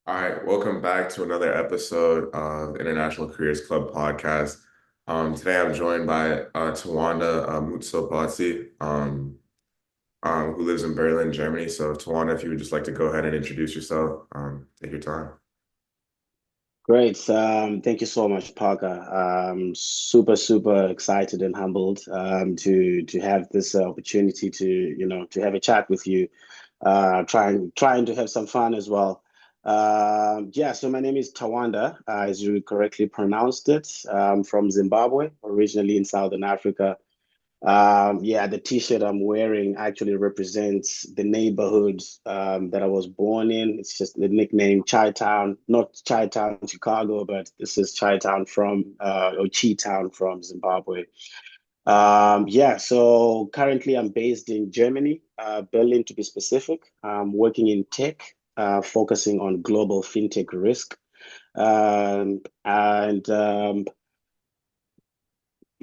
All right, welcome back to another episode of International Careers Club podcast. Today I'm joined by Tawanda Mutsopotsi, who lives in Berlin, Germany. So, Tawanda, if you would just like to go ahead and introduce yourself, take your time. Great. Thank you so much, Parker. Super excited and humbled to have this opportunity to have a chat with you. Trying to have some fun as well. Yeah. So my name is Tawanda, as you correctly pronounced it. From Zimbabwe, originally in Southern Africa. Yeah, the t-shirt I'm wearing actually represents the neighborhood that I was born in. It's just the nickname Chi Town, not Chi Town, Chicago, but this is Chi Town from or Chi Town from Zimbabwe. Yeah, so currently I'm based in Germany, Berlin to be specific. I'm working in tech, focusing on global FinTech risk. And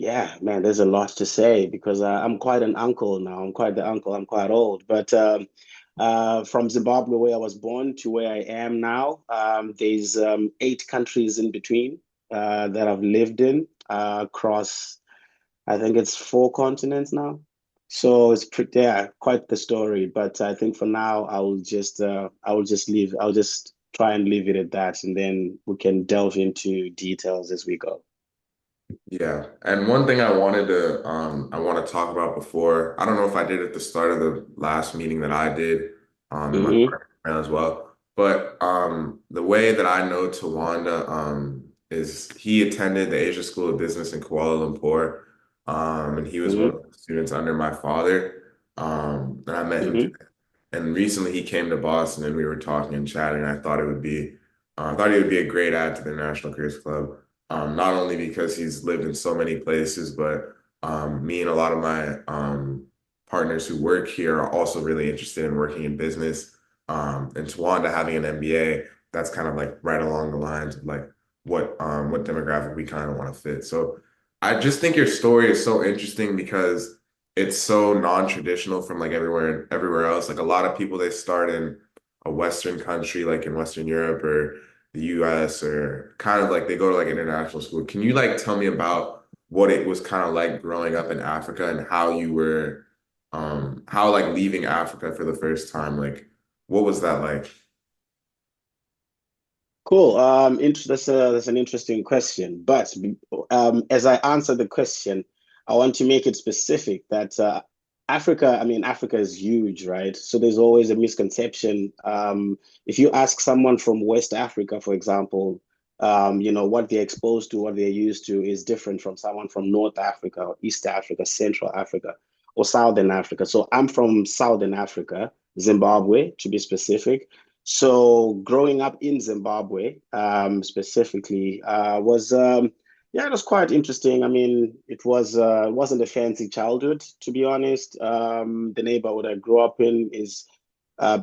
Yeah, man, there's a lot to say because I'm quite an uncle now. I'm quite the uncle. I'm quite old. But From Zimbabwe, where I was born, to where I am now, there's 8 countries in between that I've lived in across, I think it's 4 continents now. So it's pretty, yeah, quite the story. But I think for now, I'll just try and leave it at that, and then we can delve into details as we go. Yeah, and one thing I want to talk about before, I don't know if I did at the start of the last meeting that I did, and my Hmm. partner as well, but the way that I know Tawanda is he attended the Asia School of Business in Kuala Lumpur, and he was one Hmm. of the students under my father, and I met him, Hmm. and recently he came to Boston, and we were talking and chatting. I thought I thought he would be a great add to the National Careers Club, not only because he's lived in so many places, but me and a lot of my partners who work here are also really interested in working in business. And Tawanda having an MBA, that's kind of like right along the lines of like what demographic we kind of want to fit. So I just think your story is so interesting because it's so non-traditional from like everywhere else. Like a lot of people, they start in a Western country, like in Western Europe or the US, or kind of like they go to like international school. Can you like tell me about what it was kind of like growing up in Africa and how you were how like leaving Africa for the first time, like what was that like? Cool. That's an interesting question. But As I answer the question, I want to make it specific that Africa is huge, right? So there's always a misconception. If you ask someone from West Africa, for example, what they're exposed to, what they're used to is different from someone from North Africa or East Africa, Central Africa, or Southern Africa. So I'm from Southern Africa, Zimbabwe, to be specific. So growing up in Zimbabwe, specifically, was yeah, it was quite interesting. I mean, it wasn't a fancy childhood, to be honest. The neighborhood I grew up in is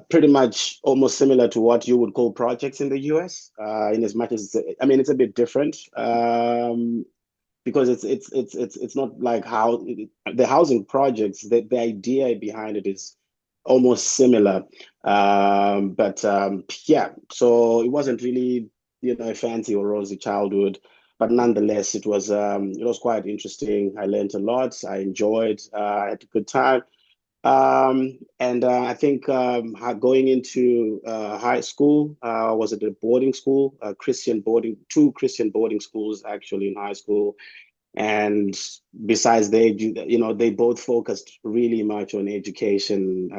pretty much almost similar to what you would call projects in the US, in as much as I mean, it's a bit different. Because it's not like how the housing projects, the idea behind it is almost similar. Yeah, so it wasn't really, a fancy or rosy childhood, but nonetheless it was quite interesting. I learned a lot. I enjoyed. I had a good time. And I think Going into high school, I was at a boarding school, two Christian boarding schools actually in high school. And besides, they both focused really much on education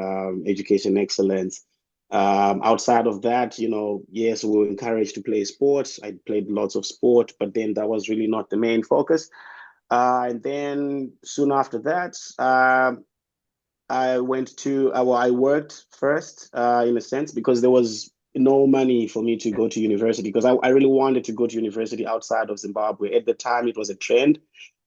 excellence. Outside of that, yes, we were encouraged to play sports. I played lots of sport, but then that was really not the main focus. And then soon after that, I worked first, in a sense, because there was no money for me to go to university because I really wanted to go to university outside of Zimbabwe. At the time, it was a trend.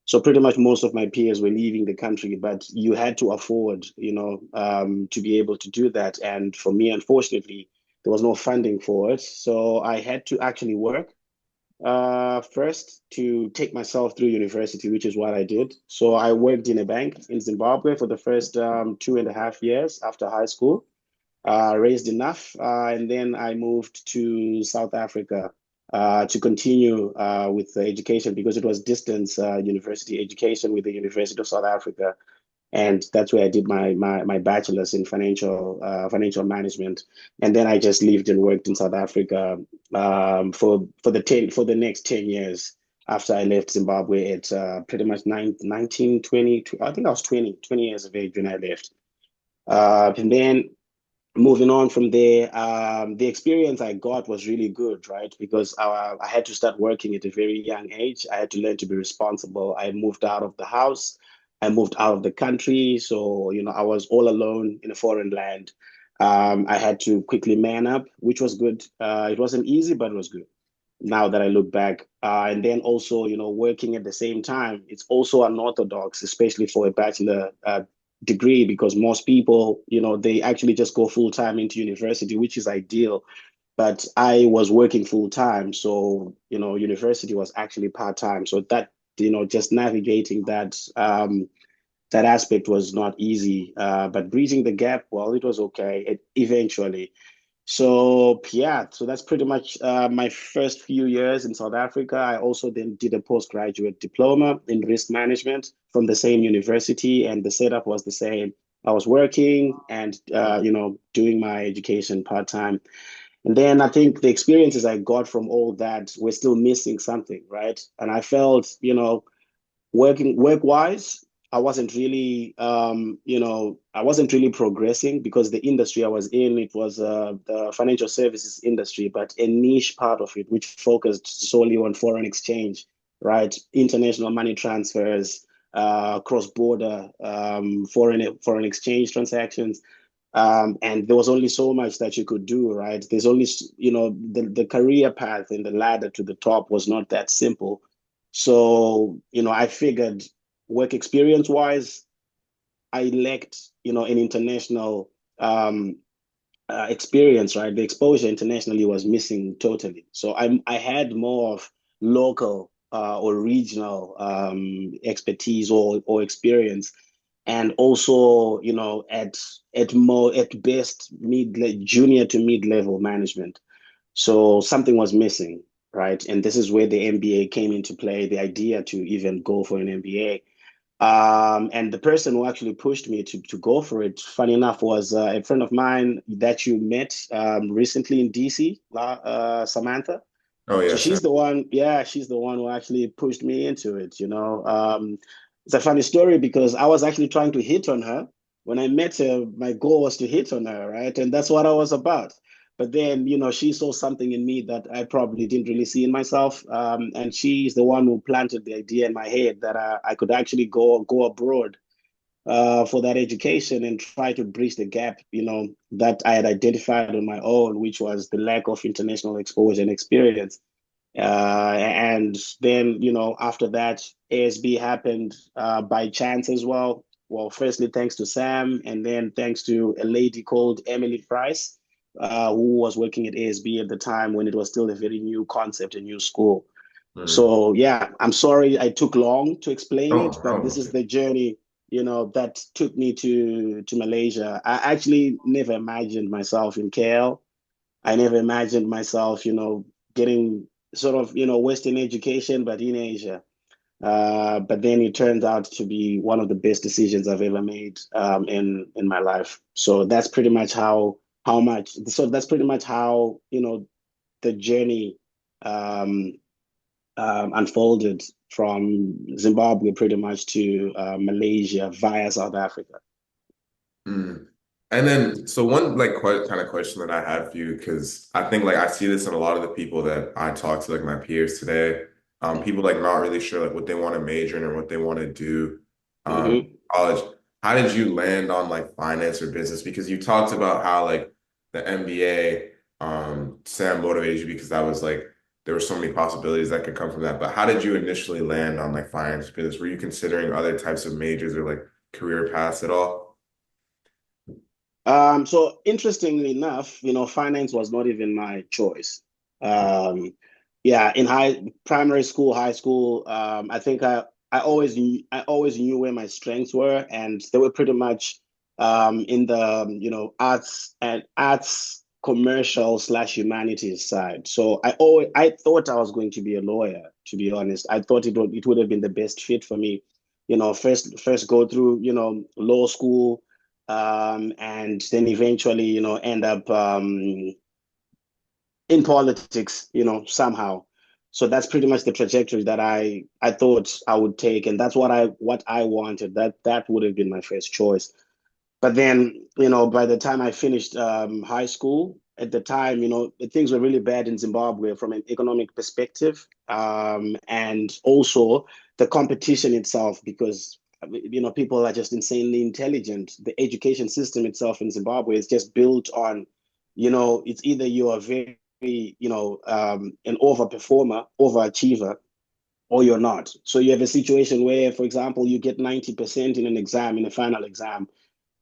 So pretty much most of my peers were leaving the country, but you had to afford, to be able to do that. And for me, unfortunately, there was no funding for it. So I had to actually work first to take myself through university, which is what I did. So I worked in a bank in Zimbabwe for the first 2.5 years after high school. raised enough, and then I moved to South Africa to continue with the education because it was distance university education with the University of South Africa, and that's where I did my bachelor's in financial management, and then I just lived and worked in South Africa for the next 10 years. After I left Zimbabwe at pretty much 19, 20, I think I was 20 years of age when I left. And then moving on from there, the experience I got was really good, right? Because I had to start working at a very young age. I had to learn to be responsible. I moved out of the house. I moved out of the country. So, I was all alone in a foreign land. I had to quickly man up, which was good. It wasn't easy, but it was good now that I look back. And then also, working at the same time, it's also unorthodox, especially for a bachelor degree, because most people, they actually just go full time into university, which is ideal. But I was working full time. So, university was actually part time. So that, just navigating that aspect was not easy. But bridging the gap, well, it was okay eventually. So yeah, so that's pretty much my first few years in South Africa. I also then did a postgraduate diploma in risk management from the same university, and the setup was the same. I was working and doing my education part time, and then I think the experiences I got from all that were still missing something, right? And I felt, working work wise, I wasn't really progressing because the industry I was in, it was the financial services industry, but a niche part of it which focused solely on foreign exchange, right? International money transfers, cross-border foreign exchange transactions. And there was only so much that you could do, right? There's only, the career path and the ladder to the top was not that simple. So, I figured work experience wise, I lacked, an international experience, right? The exposure internationally was missing totally. So I had more of local or regional expertise or experience, and also, at best junior to mid level management. So something was missing, right? And this is where the MBA came into play, the idea to even go for an MBA. And the person who actually pushed me to go for it, funny enough, was a friend of mine that you met recently in DC, Samantha. Oh So yes. she's the one, yeah, she's the one who actually pushed me into it. It's a funny story because I was actually trying to hit on her. When I met her, my goal was to hit on her, right? And that's what I was about. But then, she saw something in me that I probably didn't really see in myself. And she's the one who planted the idea in my head that I could actually go abroad for that education and try to bridge the gap, that I had identified on my own, which was the lack of international exposure and experience. And then, after that, ASB happened by chance as well. Well, firstly, thanks to Sam, and then thanks to a lady called Emily Price, who was working at ASB at the time when it was still a very new concept, a new school. Mm. So, yeah, I'm sorry I took long to explain it, but this is Oh, the journey, that took me to Malaysia. I actually never imagined myself in KL. I never imagined myself, getting sort of, Western education, but in Asia. But then it turned out to be one of the best decisions I've ever made in my life. So that's pretty much how much. So that's pretty much how the journey um, unfolded from Zimbabwe pretty much to Malaysia via South Africa. mm. And then, so one like kind of question that I had for you, because I think like I see this in a lot of the people that I talk to, like my peers today. People like not really sure like what they want to major in or what they want to do Hmm. college. How did you land on like finance or business? Because you talked about how like the MBA, Sam motivated you because that was like there were so many possibilities that could come from that. But how did you initially land on like finance or business? Were you considering other types of majors or like career paths at all? So interestingly enough, finance was not even my choice. Um, yeah, in primary school, high school, I think I always knew where my strengths were, and they were pretty much in the arts commercial slash humanities side. So I thought I was going to be a lawyer, to be honest. I thought it would have been the best fit for me. First go through, law school, and then eventually, end up in politics, somehow. So that's pretty much the trajectory that I thought I would take, and that's what I wanted. That would have been my first choice. But then, by the time I finished high school, at the time, things were really bad in Zimbabwe from an economic perspective, and also the competition itself, because people are just insanely intelligent. The education system itself in Zimbabwe is just built on, it's either you are very, an overperformer, overachiever, or you're not. So you have a situation where, for example, you get 90% in an exam, in a final exam,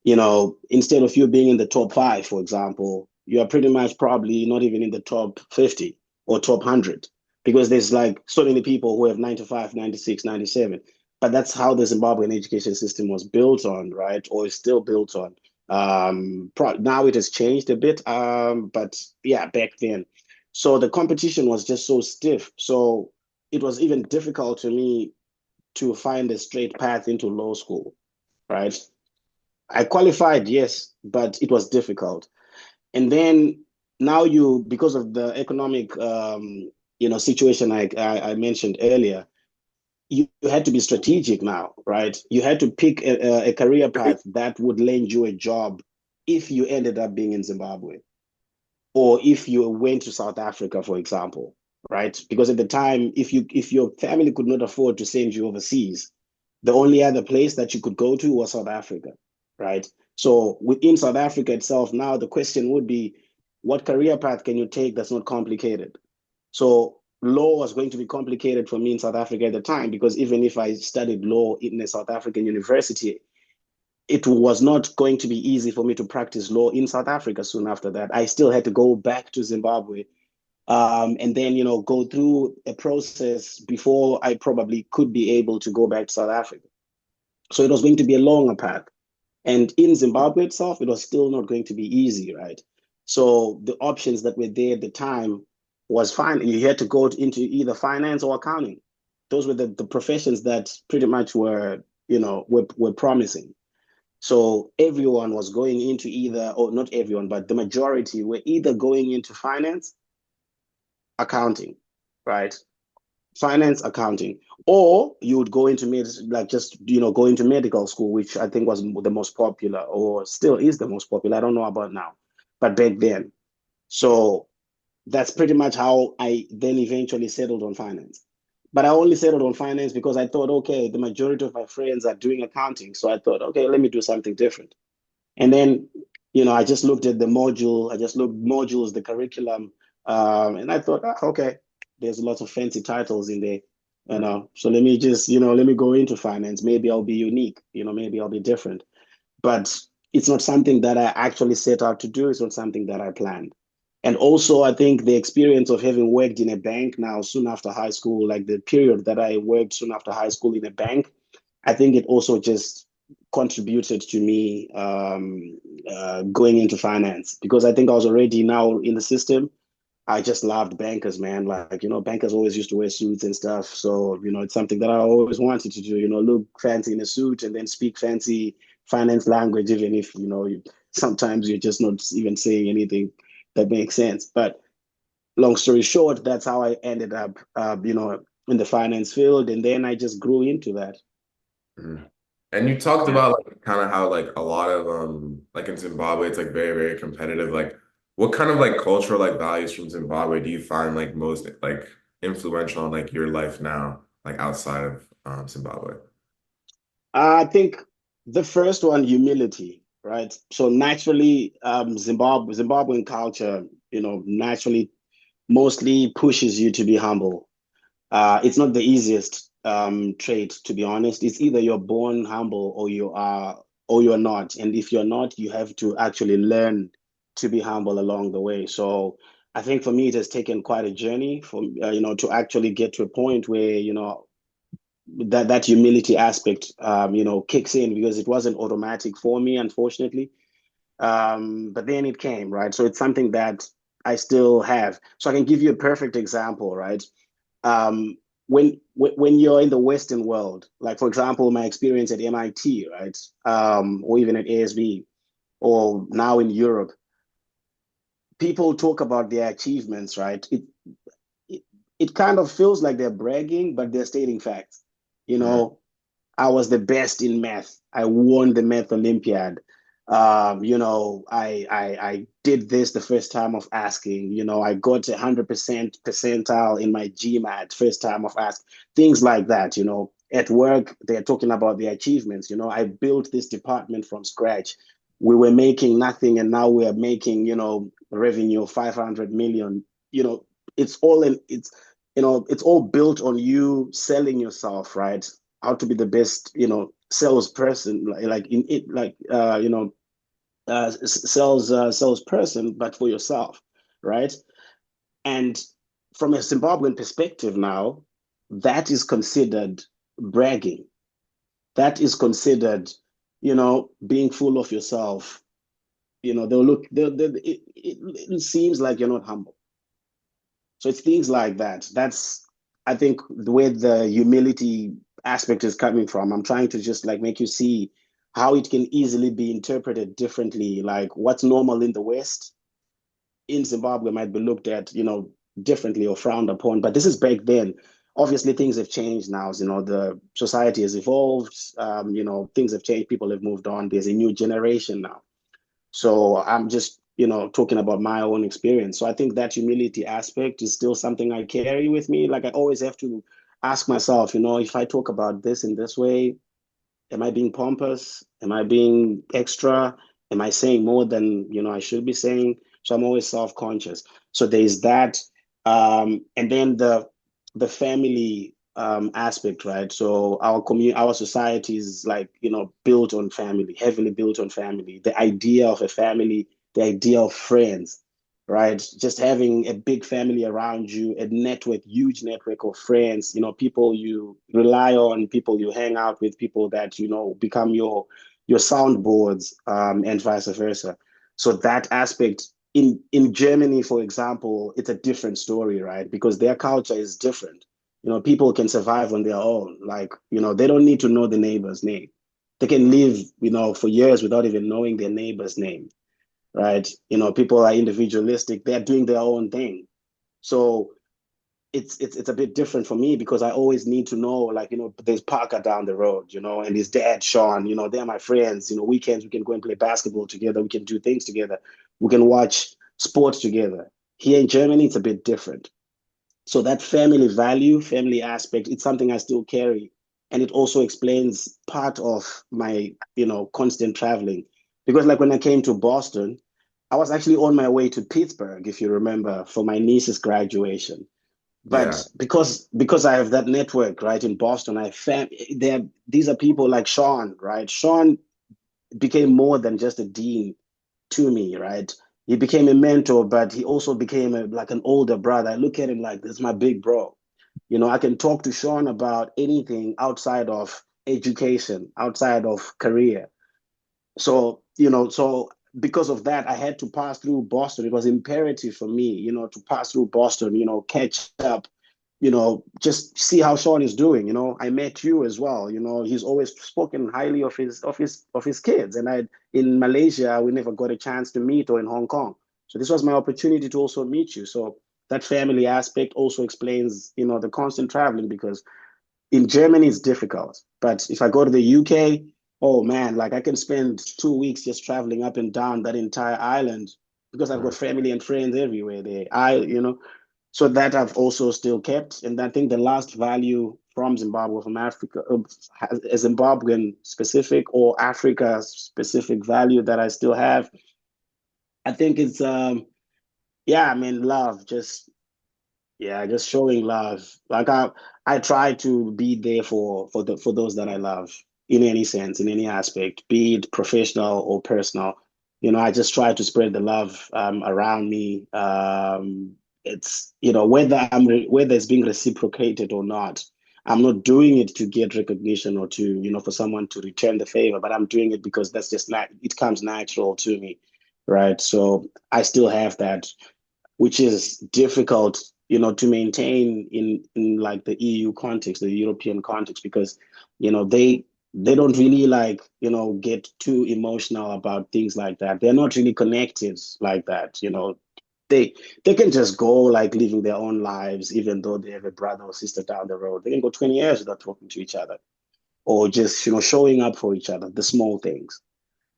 instead of you being in the top five, for example, you're pretty much probably not even in the top 50 or top 100, because there's like so many people who have 95, 96, 97. But that's how the Zimbabwean education system was built on, right? Or is still built on. Now it has changed a bit, but yeah, back then. So the competition was just so stiff. So it was even difficult to me to find a straight path into law school, right? I qualified, yes, but it was difficult. And then now because of the economic, situation I mentioned earlier, you had to be strategic now, right? You had to pick a career path that would land you a job if you ended up being in Zimbabwe, or if you went to South Africa, for example, right? Because at the time, if your family could not afford to send you overseas, the only other place that you could go to was South Africa, right? So within South Africa itself, now the question would be, what career path can you take that's not complicated? So law was going to be complicated for me in South Africa at the time, because even if I studied law in a South African university, it was not going to be easy for me to practice law in South Africa soon after that. I still had to go back to Zimbabwe, and then go through a process before I probably could be able to go back to South Africa. So it was going to be a longer path. And in Zimbabwe itself, it was still not going to be easy, right? So the options that were there at the time was fine. You had to go into either finance or accounting. Those were the professions that pretty much were promising. So everyone was going into either, or not everyone, but the majority were either going into finance, accounting, right? Finance, accounting, or you would go into like just go into medical school, which I think was the most popular, or still is the most popular. I don't know about now, but back then. So that's pretty much how I then eventually settled on finance. But I only settled on finance because I thought, okay, the majority of my friends are doing accounting, so I thought, okay, let me do something different. And then, I just looked at the module, I just looked modules, the curriculum, and I thought, okay, there's lots of fancy titles in there, so let me just, let me go into finance. Maybe I'll be unique, maybe I'll be different. But it's not something that I actually set out to do. It's not something that I planned. And also, I think the experience of having worked in a bank now soon after high school, like the period that I worked soon after high school in a bank, I think it also just contributed to me going into finance, because I think I was already now in the system. I just loved bankers, man. Like, bankers always used to wear suits and stuff. So, it's something that I always wanted to do, look fancy in a suit and then speak fancy finance language, even if, sometimes you're just not even saying anything that makes sense. But long story short, that's how I ended up, in the finance field. And then I just grew into that. Mhm. And you talked Yeah. about like kind of how like a lot of like in Zimbabwe it's like very very competitive. Like what kind of like cultural like values from Zimbabwe do you find like most like influential in like your life now, like outside of Zimbabwe? I think the first one, humility, right? So naturally, Zimbabwean culture, naturally mostly pushes you to be humble. It's not the easiest trait, to be honest. It's either you're born humble or you're not. And if you're not, you have to actually learn to be humble along the way. So I think for me, it has taken quite a journey to actually get to a point where, that humility aspect, kicks in because it wasn't automatic for me, unfortunately. But then it came, right? So it's something that I still have. So I can give you a perfect example, right? Um, when you're in the Western world, like for example, my experience at MIT, right, or even at ASB, or now in Europe, people talk about their achievements, right? It, it kind of feels like they're bragging, but they're stating facts. You Mm. know, I was the best in math. I won the math Olympiad. I did this the first time of asking. I got 100% percentile in my GMAT first time of ask. Things like that. At work, they're talking about the achievements. I built this department from scratch. We were making nothing, and now we are making, revenue of 500 million. It's all in. It's all built on you selling yourself, right? How to be the best, salesperson, like in it, like salesperson, but for yourself, right? And from a Zimbabwean perspective now, that is considered bragging. That is considered, being full of yourself. They'll look. It seems like you're not humble. So it's things like that. That's, I think, where the humility aspect is coming from. I'm trying to just like make you see how it can easily be interpreted differently. Like what's normal in the West, in Zimbabwe might be looked at, differently or frowned upon. But this is back then. Obviously, things have changed now. The society has evolved. Things have changed. People have moved on. There's a new generation now. So I'm just, talking about my own experience. So I think that humility aspect is still something I carry with me. Like I always have to ask myself, if I talk about this in this way, am I being pompous? Am I being extra? Am I saying more than, I should be saying? So I'm always self-conscious. So there's that. And then the family aspect, right? So our society is like, built on family, heavily built on family. The idea of a family, the idea of friends, right? Just having a big family around you, a network, huge network of friends, people you rely on, people you hang out with, people that, become your soundboards, and vice versa. So that aspect in Germany, for example, it's a different story, right? Because their culture is different. People can survive on their own. Like, they don't need to know the neighbor's name. They can live, for years without even knowing their neighbor's name, right? People are individualistic. They're doing their own thing. So it's a bit different for me because I always need to know, like, there's Parker down the road, and his dad, Sean, they're my friends. Weekends we can go and play basketball together. We can do things together. We can watch sports together. Here in Germany, it's a bit different. So that family value, family aspect, it's something I still carry. And it also explains part of my, constant traveling. Because like when I came to Boston, I was actually on my way to Pittsburgh, if you remember, for my niece's graduation. Yeah. But because I have that network, right, in Boston, these are people like Sean, right? Sean became more than just a dean to me, right? He became a mentor, but he also became like an older brother. I look at him like this is my big bro. I can talk to Sean about anything outside of education, outside of career. So because of that, I had to pass through Boston. It was imperative for me, to pass through Boston, catch up, just see how Sean is doing. I met you as well. He's always spoken highly of his kids. And in Malaysia, we never got a chance to meet, or in Hong Kong. So this was my opportunity to also meet you. So that family aspect also explains, the constant traveling because in Germany it's difficult. But if I go to the UK, oh man, like I can spend 2 weeks just traveling up and down that entire island because I've got Mm. family and friends everywhere there. So that I've also still kept. And I think the last value from Zimbabwe, from Africa, a Zimbabwean specific or Africa specific value that I still have, I think it's yeah, I mean love, just yeah, just showing love. Like I try to be there for those that I love in any sense, in any aspect, be it professional or personal. I just try to spread the love around me. It's whether it's being reciprocated or not. I'm not doing it to get recognition or to, for someone to return the favor, but I'm doing it because that's just not, it comes natural to me, right? So I still have that, which is difficult, to maintain in like the EU context, the European context, because, they don't really like, get too emotional about things like that. They're not really connected like that, they they can just go like living their own lives, even though they have a brother or sister down the road. They can go 20 years without talking to each other or just, showing up for each other, the small things.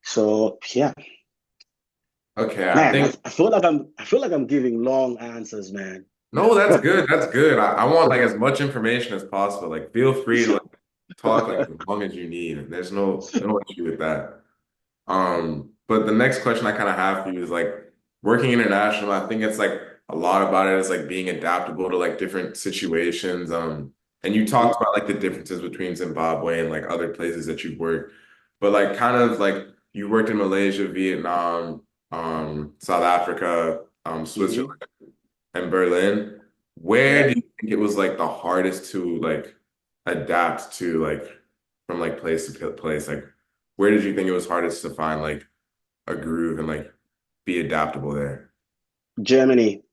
So yeah, Okay, I man, think I feel like I'm giving long answers, man. no, that's good. That's good. I want like as much information as possible. Like feel free to like talk like as long as you need. There's no issue with that. But the next question I kind of have for you is like working international. I think it's like a lot about it is like being adaptable to like different situations. And you talked about like the differences between Zimbabwe and like other places that you've worked, but like kind of like you worked in Malaysia, Vietnam, South Africa, Hmm. Switzerland, and Berlin. Where Yeah. do you think it was like the hardest to like adapt to like from like place to place? Like where did you think it was hardest to find like a groove and like be adaptable there? Germany,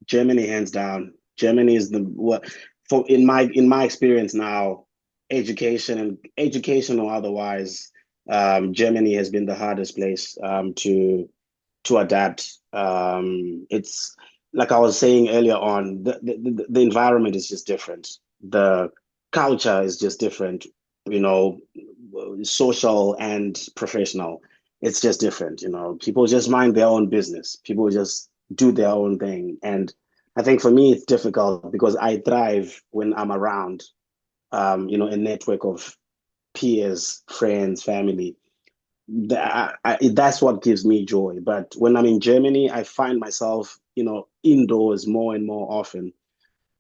Germany, hands down. Germany is the what for in my experience now, education or otherwise, Germany has been the hardest place to adapt. It's like I was saying earlier on, the environment is just different. The culture is just different, you know, social and professional. It's just different, People just mind their own business. People just do their own thing. And I think for me, it's difficult because I thrive when I'm around, a network of peers, friends, family. That's what gives me joy. But when I'm in Germany, I find myself, indoors more and more often.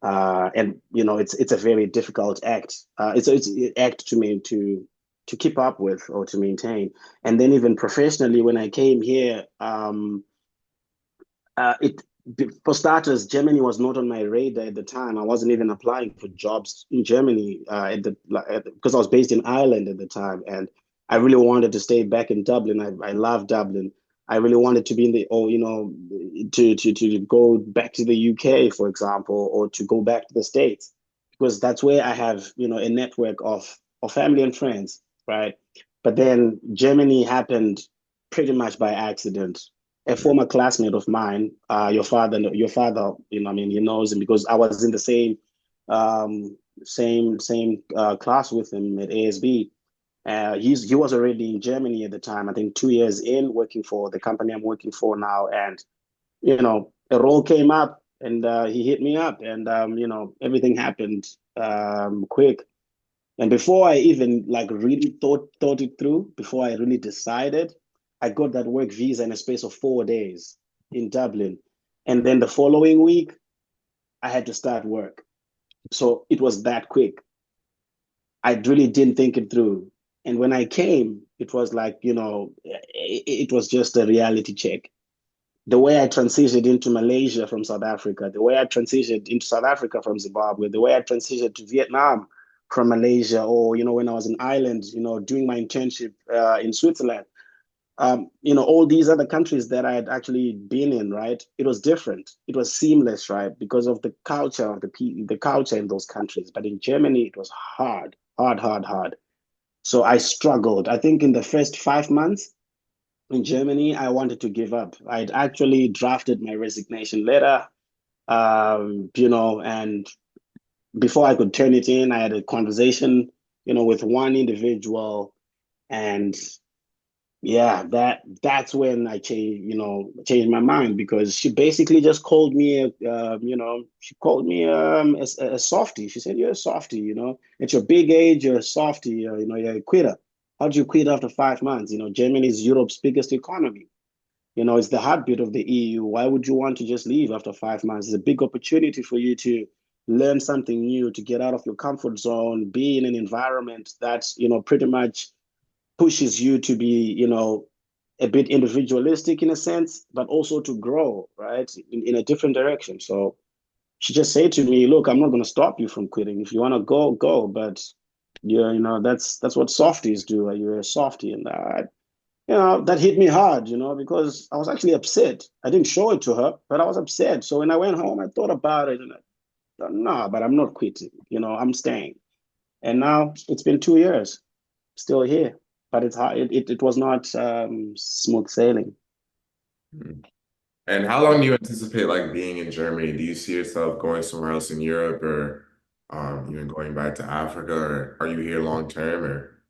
And it's a very difficult act. It's an act to keep up with or to maintain. And then even professionally, when I came here, it for starters, Germany was not on my radar at the time. I wasn't even applying for jobs in Germany because I was based in Ireland at the time, and I really wanted to stay back in Dublin. I love Dublin. I really wanted to be in the or to go back to the UK, for example, or to go back to the States because that's where I have a network of family and friends, right? But then Germany happened pretty much by accident. A former classmate of mine, your father, I mean, he knows him because I was in the same class with him at ASB. He was already in Germany at the time. I think 2 years in, working for the company I'm working for now, and a role came up, and he hit me up, and everything happened quick. And before I even like really thought it through, before I really decided, I got that work visa in a space of 4 days in Dublin. And then the following week, I had to start work. So it was that quick. I really didn't think it through. And when I came, it was like, it was just a reality check. The way I transitioned into Malaysia from South Africa, the way I transitioned into South Africa from Zimbabwe, the way I transitioned to Vietnam from Malaysia, or when I was in Ireland, doing my internship in Switzerland, all these other countries that I had actually been in, right? It was different. It was seamless, right? Because of the culture of the culture in those countries. But in Germany, it was hard, hard, hard, hard. So I struggled. I think in the first 5 months, in Germany, I wanted to give up. I'd actually drafted my resignation letter, and before I could turn it in, I had a conversation, with one individual, and yeah, that's when I changed my mind because she basically just called me, she called me a softie. She said, "You're a softie, at your big age, you're a softie, you're a quitter. How'd you quit after 5 months? Germany is Europe's biggest economy. It's the heartbeat of the EU. Why would you want to just leave after 5 months? It's a big opportunity for you to learn something new, to get out of your comfort zone, be in an environment that's, pretty much pushes you to be, a bit individualistic in a sense, but also to grow, right, in a different direction. So she just said to me, "Look, I'm not going to stop you from quitting. If you want to go, go. But yeah, that's what softies do. You're a softie." And that hit me hard, because I was actually upset. I didn't show it to her, but I was upset. So when I went home, I thought about it, and I thought, no, but I'm not quitting. I'm staying. And now it's been 2 years, still here. But it's hard. It was not smooth sailing. Mm. And how long do you anticipate like being in Germany? Do you see yourself going somewhere else in Europe or even going back to Africa, or are you here long term or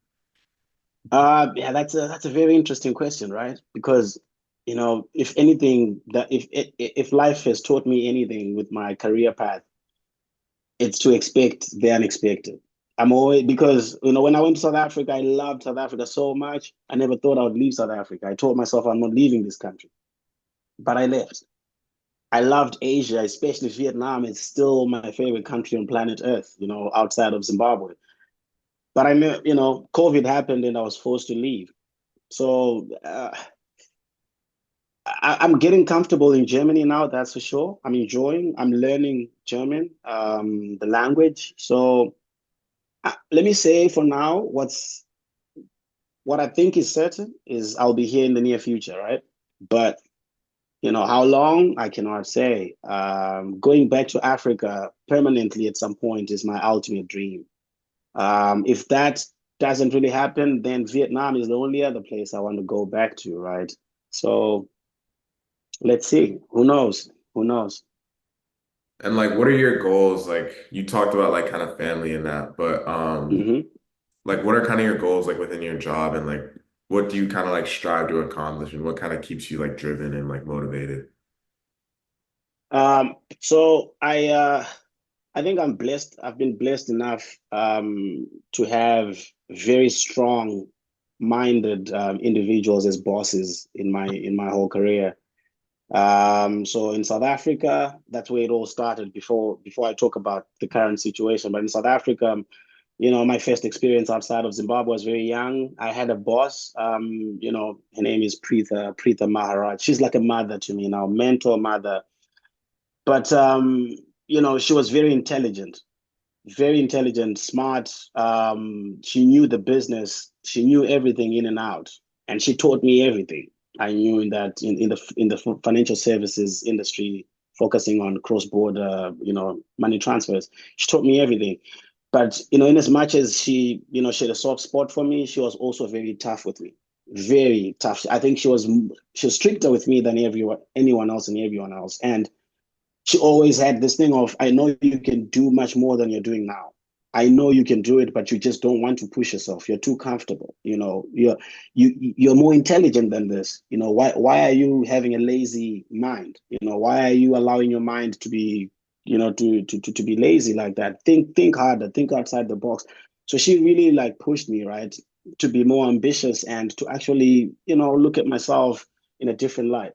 Yeah, that's a very interesting question, right? Because if anything, that if life has taught me anything with my career path, it's to expect the unexpected. I'm always because when I went to South Africa, I loved South Africa so much. I never thought I would leave South Africa. I told myself I'm not leaving this country, but I left. I loved Asia, especially Vietnam. It's still my favorite country on planet Earth, outside of Zimbabwe. But I know, COVID happened and I was forced to leave. So I'm getting comfortable in Germany now, that's for sure. I'm enjoying, I'm learning German, the language. So let me say for now, what I think is certain is I'll be here in the near future, right? But how long I cannot say. Going back to Africa permanently at some point is my ultimate dream. If that doesn't really happen, then Vietnam is the only other place I want to go back to, right? So let's see. Who knows? Who knows? and like what are your goals? Like you talked about like kind of family and that, but Hmm. like what are kind of your goals like within your job and like what do you kind of like strive to accomplish and what kind of keeps you like driven and like motivated? So I think I'm blessed. I've been blessed enough to have very strong minded individuals as bosses in my whole career. So in South Africa, that's where it all started before I talk about the current situation. But in South Africa, my first experience outside of Zimbabwe was very young. I had a boss, her name is Preetha Maharaj. She's like a mother to me now, mentor mother. But she was very intelligent, smart. She knew the business. She knew everything in and out, and she taught me everything. I knew in the financial services industry, focusing on cross-border, money transfers. She taught me everything. But in as much as she had a soft spot for me, she was also very tough with me. Very tough. I think she was stricter with me than anyone else and everyone else. And she always had this thing of, I know you can do much more than you're doing now. I know you can do it, but you just don't want to push yourself. You're too comfortable. You're more intelligent than this. Why are you having a lazy mind? Why are you allowing your mind to be, to be lazy like that? Think harder, think outside the box. So she really like pushed me, right, to be more ambitious and to actually, look at myself in a different light.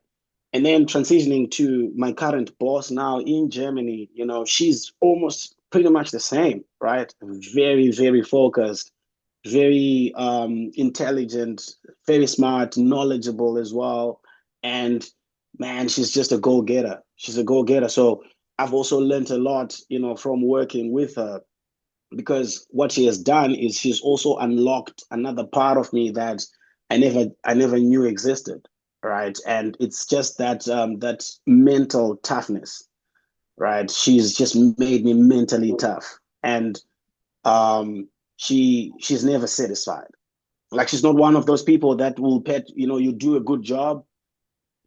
And then transitioning to my current boss now in Germany, she's almost pretty much the same, right? Very, very focused, very intelligent, very smart, knowledgeable as well. And man, she's just a go-getter. She's a go-getter. So I've also learned a lot, from working with her, because what she has done is she's also unlocked another part of me that I never knew existed, right? And it's just that mental toughness, right? She's just made me mentally tough, and um, she's never satisfied. Like, she's not one of those people that will pet. You do a good job,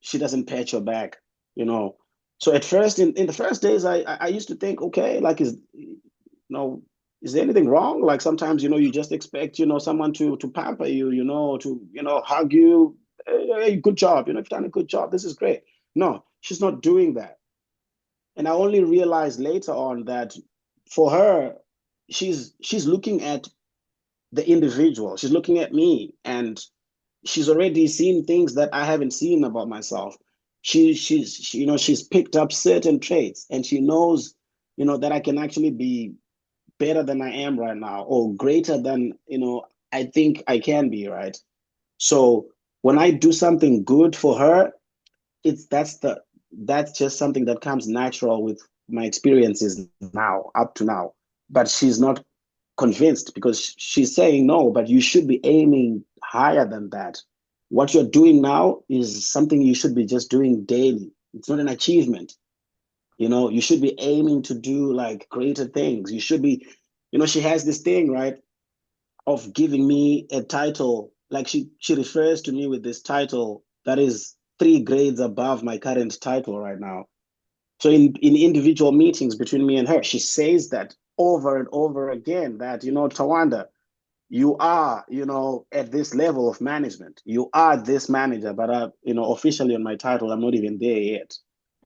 she doesn't pat your back, you know. So at first, in the first days, I used to think, okay, like, know, is there anything wrong? Like, sometimes, you just expect, someone to pamper you, to, hug you. Hey, good job. You've done a good job. This is great. No, she's not doing that. And I only realized later on that for her, she's looking at the individual. She's looking at me, and she's already seen things that I haven't seen about myself. She's picked up certain traits, and she knows, that I can actually be better than I am right now, or greater than, I think I can be, right? So when I do something good for her, it's that's just something that comes natural my experience is now, up to now. But she's not convinced because she's saying no, but you should be aiming higher than that. What you're doing now is something you should be just doing daily. It's not an achievement. You should be aiming to do like greater things. You should be, she has this thing, right, of giving me a title. Like she refers to me with this title that is 3 grades above my current title right now. So in individual meetings between me and her, she says that over and over again that, Tawanda, you are, at this level of management. You are this manager, but officially on my title, I'm not even there yet.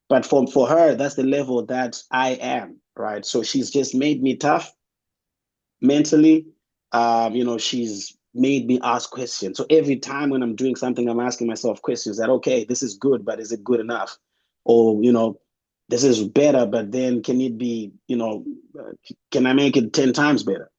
But for her, that's the level that I am, right? So she's just made me tough mentally. She's made me ask questions. So every time when I'm doing something, I'm asking myself questions that, okay, this is good, but is it good enough? Or, this is better, but then can it be, can I make it 10 times better?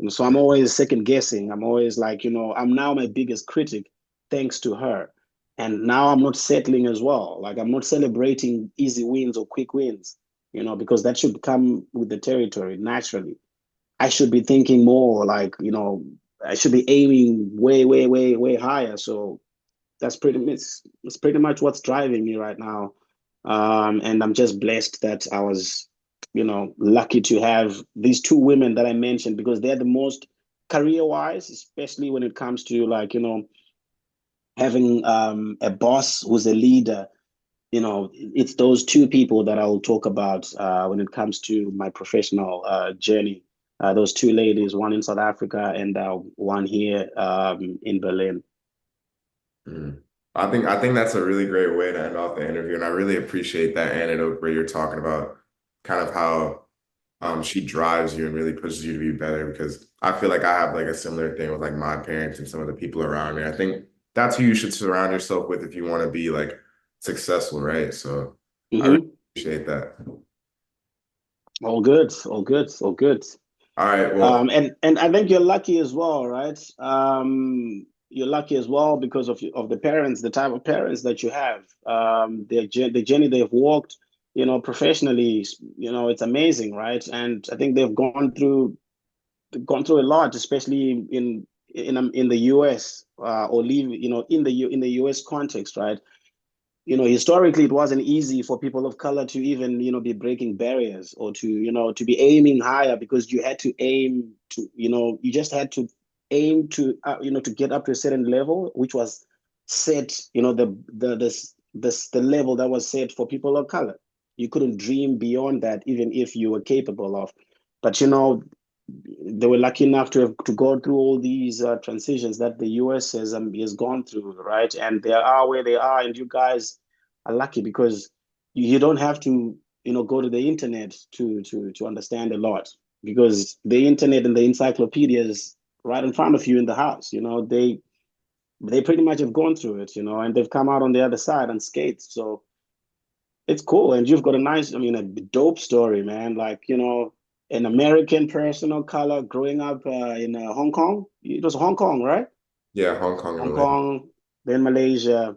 So I'm always second guessing. I'm always like, I'm now my biggest critic thanks to her. And now I'm not settling as well. Like I'm not celebrating easy wins or quick wins, because that should come with the territory naturally. I should be thinking more like, I should be aiming way, way, way, way higher. So that's pretty much what's driving me right now. And I'm just blessed that I was, lucky to have these two women that I mentioned because they're the most career-wise, especially when it comes to like, having a boss who's a leader. It's those two people that I'll talk about when it comes to my professional journey. Those two ladies, one in South Africa and one here in Berlin. Mm. I think that's a really great way to end off the interview, and I really appreciate that anecdote where you're talking about kind of how she drives you and really pushes you to be better because I feel like I have like a similar thing with like my parents and some of the people around me. I think that's who you should surround yourself with if you want to be like successful, right? So I really Hmm. appreciate that. All good, all good, all good. All right, well, And I think you're lucky as well, right? You're lucky as well because of the parents, the type of parents that you have. The journey they've walked, professionally, it's amazing, right? And I think they've gone through a lot, especially in the US or live, in the US context, right? Historically, it wasn't easy for people of color to even, be breaking barriers or to be aiming higher because you had to aim to, you just had to aim to get up to a certain level, which was set, the level that was set for people of color. You couldn't dream beyond that, even if you were capable of. But, they were lucky enough to go through all these transitions that the US has gone through, right? And they are where they are, and you guys are lucky because you don't have to, go to the internet to understand a lot because the internet and the encyclopedia is right in front of you in the house. They pretty much have gone through it, and they've come out on the other side unscathed. So it's cool, and you've got a dope story, man. Like, an American person of color growing up in Hong Kong. It was Hong Kong, right? yeah, Hong Kong and Hong Malaysia. Kong, then Malaysia.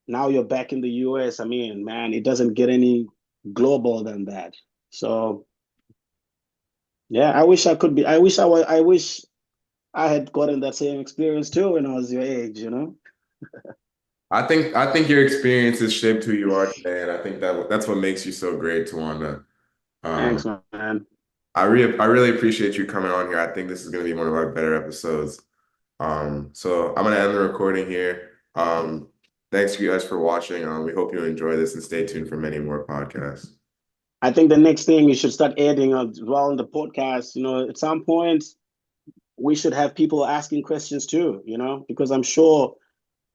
Now you're back in the US. I mean, man, it doesn't get any global than that. So yeah, I wish I could be. I wish I had gotten that same experience too when I was your age. I think your experiences shaped who you are today, and I think that's what makes you so great, Tawanda. Um, Thanks, man. I really appreciate you coming on here. I think this is going to be one of our better episodes. So I'm gonna end the recording here. Thanks you guys for watching. We hope you enjoy this and stay tuned for many more podcasts. I think the next thing you should start adding as well in the podcast, at some point we should have people asking questions too, because I'm sure,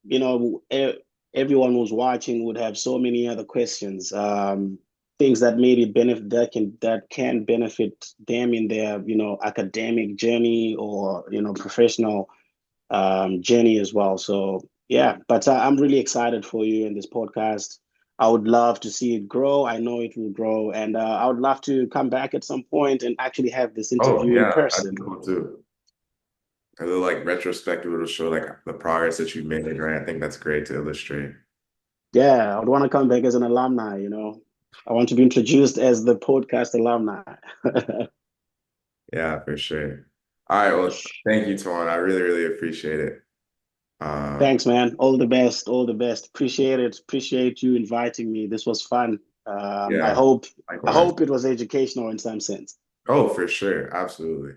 you know, e- everyone who's watching would have so many other questions, things that maybe benefit that can benefit them in their, academic journey or, professional journey as well. So yeah, but I'm really excited for you in this podcast. I would love to see it grow. I know it will grow, and I would love to come back at some point and actually have this Oh interview in yeah, that'd person. be cool too. A little like retrospective, it'll show like the progress that you've made, right? I think that's great to illustrate. Yeah, I would want to come back as an alumni. I want to be introduced as the podcast alumni. Yeah, for sure. All right, well, thank you, Tawanda. I really, really appreciate it. Uh, Thanks, man. All the best. All the best. Appreciate it. Appreciate you inviting me. This was fun. I yeah, hope I likewise. hope it was educational in some sense. Oh, for sure. Absolutely.